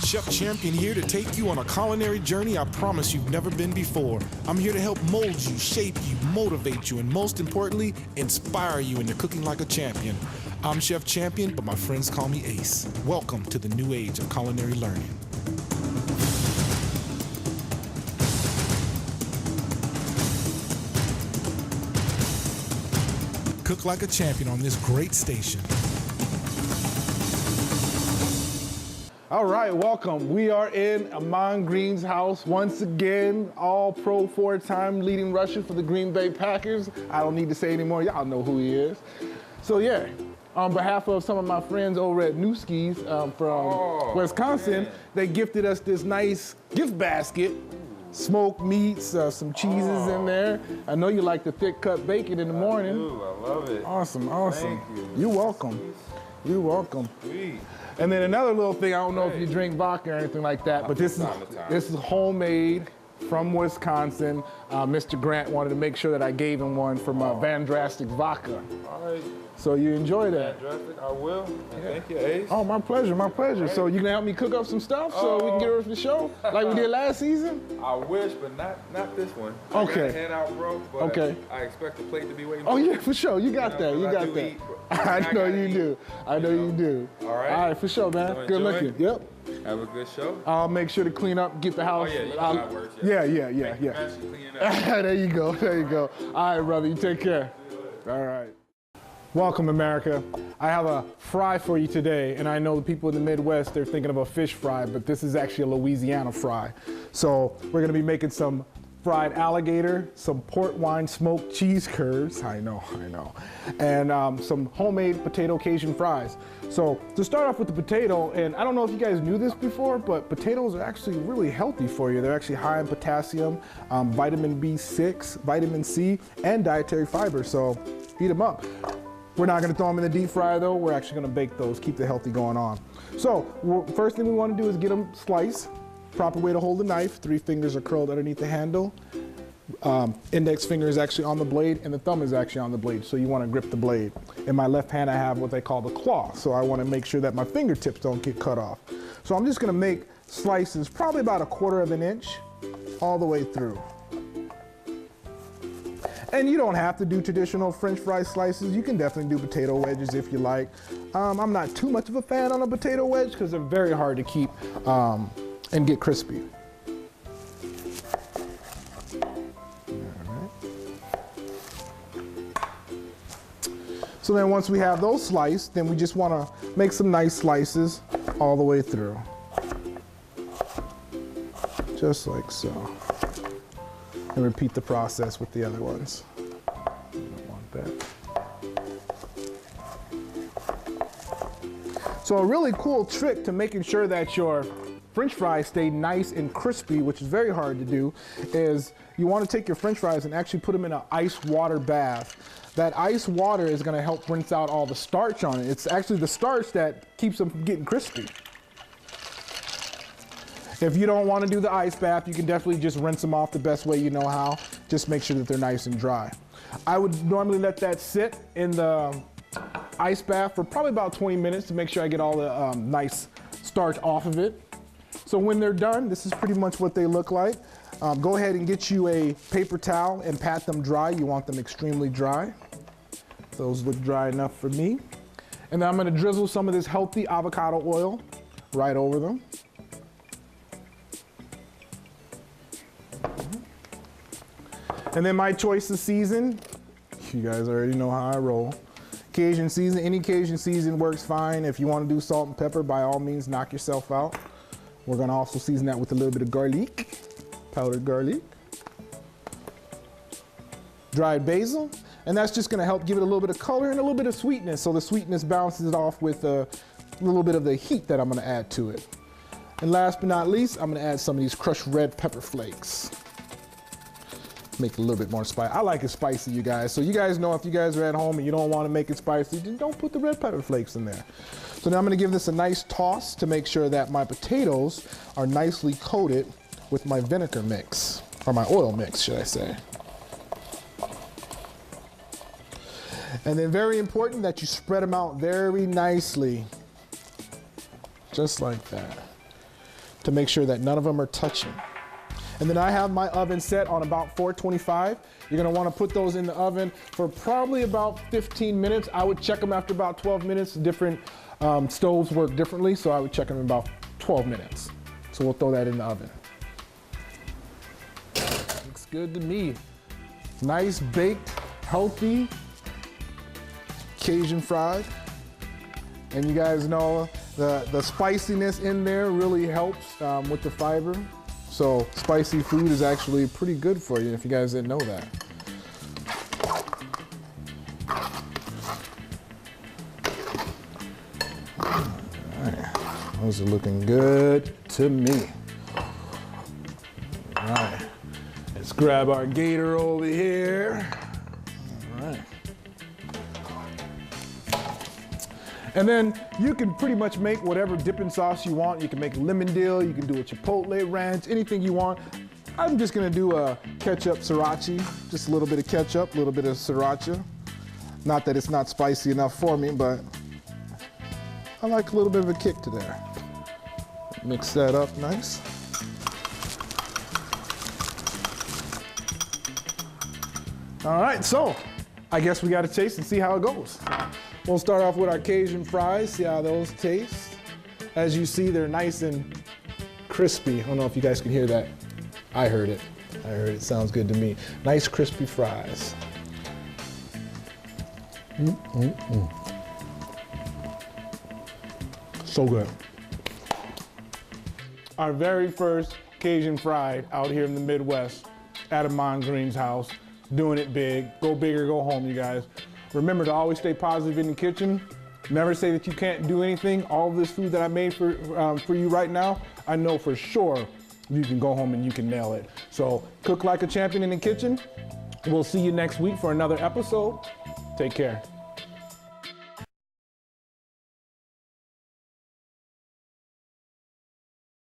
Chef Champion here to take you on a culinary journey I promise you've never been before. I'm here to help mold you, shape you, motivate you, and most importantly, inspire you into cooking like a champion. I'm Chef Champion, but my friends call me Ace. Welcome to the new age of culinary learning. Cook like a champion on this great station. All right, welcome. We are in Ahman Green's house once again, all-pro four-time leading rusher for the Green Bay Packers. I don't need to say anymore, y'all know who he is. So yeah, on behalf of some of my friends over at Newski's from Wisconsin, they gifted us this nice gift basket. Smoked meats, some cheeses in there. I know you like the thick cut bacon in the morning. I do, I love it. Awesome, awesome. Thank you. You're welcome. You're welcome. Sweet. And then another little thing, I don't know if you drink vodka or anything like that, but this is homemade from Wisconsin. Mr. Grant wanted to make sure that I gave him one from Van Drastic Vodka. All right. So you enjoy that? Van Drastic, I will. And thank you, Ace. Oh, my pleasure, my pleasure. Right. So you gonna help me cook up some stuff so we can get ready for the show, like we did last season? I wish, but not this one. Okay. I got a hand out, bro, but okay. I expect the plate to be waiting. Oh yeah, for sure. You got that. You got that. I know you do. I know you do. All right. All right, for sure, man. So good looking. Yep. Have a good show. I'll make sure to clean up, get the house. Oh yeah, you know how it works. Yeah. There you go. There you go. All right, brother. You take care. All right. Welcome, America. I have a fry for you today, and I know the people in the Midwest, they're thinking of a fish fry, but this is actually a Louisiana fry. So we're gonna be making some fried alligator, some port wine smoked cheese curds, I know, and some homemade potato Cajun fries. So to start off with the potato, and I don't know if you guys knew this before, but potatoes are actually really healthy for you. They're actually high in potassium, vitamin B6, vitamin C, and dietary fiber, so eat them up. We're not gonna throw them in the deep fryer though, we're actually gonna bake those, keep the healthy going on. So, first thing we wanna do is get them sliced. Proper way to hold the knife, 3 fingers are curled underneath the handle. Index finger is actually on the blade and the thumb is actually on the blade, so you wanna grip the blade. In my left hand I have what they call the claw, so I wanna make sure that my fingertips don't get cut off. So I'm just gonna make slices probably about 1/4 of an inch all the way through. And you don't have to do traditional French fry slices. You can definitely do potato wedges if you like. I'm not too much of a fan on a potato wedge because they're very hard to keep and get crispy. All right. So then once we have those sliced, then we just want to make some nice slices all the way through. Just like so. And repeat the process with the other ones. You don't want that. So a really cool trick to making sure that your French fries stay nice and crispy, which is very hard to do, is you want to take your French fries and actually put them in an ice water bath. That ice water is going to help rinse out all the starch on it. It's actually the starch that keeps them from getting crispy. If you don't want to do the ice bath, you can definitely just rinse them off the best way you know how. Just make sure that they're nice and dry. I would normally let that sit in the ice bath for probably about 20 minutes to make sure I get all the nice starch off of it. So when they're done, this is pretty much what they look like. Go ahead and get you a paper towel and pat them dry. You want them extremely dry. Those look dry enough for me. And then I'm going to drizzle some of this healthy avocado oil right over them. And then my choice of season, you guys already know how I roll. Cajun season, any Cajun season works fine. If you want to do salt and pepper, by all means, knock yourself out. We're gonna also season that with a little bit of garlic, powdered garlic. Dried basil, and that's just gonna help give it a little bit of color and a little bit of sweetness, so the sweetness balances it off with a little bit of the heat that I'm gonna add to it. And last but not least, I'm gonna add some of these crushed red pepper flakes. Make it a little bit more spicy. I like it spicy, you guys. So you guys know if you guys are at home and you don't want to make it spicy, then don't put the red pepper flakes in there. So now I'm going to give this a nice toss to make sure that my potatoes are nicely coated with my vinegar mix, or my oil mix, should I say. And then very important that you spread them out very nicely, just like that. to make sure that none of them are touching. And then I have my oven set on about 425. You're gonna wanna put those in the oven for probably about 15 minutes. I would check them after about 12 minutes. Different stoves work differently, so I would check them in about 12 minutes. So we'll throw that in the oven. Looks good to me. Nice, baked, healthy Cajun fried. And you guys know the spiciness in there really helps with the fiber. So spicy food is actually pretty good for you if you guys didn't know that. All right. Those are looking good to me. All right, let's grab our gator over here. All right. And then you can pretty much make whatever dipping sauce you want. You can make lemon dill, you can do a chipotle ranch, anything you want. I'm just gonna do a ketchup sriracha, just a little bit of ketchup, a little bit of sriracha. Not that it's not spicy enough for me, but I like a little bit of a kick to there. Mix that up nice. All right, so I guess we gotta taste and see how it goes. We'll start off with our Cajun fries, see how those taste. As you see, they're nice and crispy. I don't know if you guys can hear that. I heard it. I heard it. Sounds good to me. Nice crispy fries. So good. Our very first Cajun fried out here in the Midwest at Ahman Green's house. Doing it big. Go big or go home, you guys. Remember to always stay positive in the kitchen. Never say that you can't do anything. All of this food that I made for you right now, I know for sure you can go home and you can nail it. So cook like a champion in the kitchen. We'll see you next week for another episode. Take care.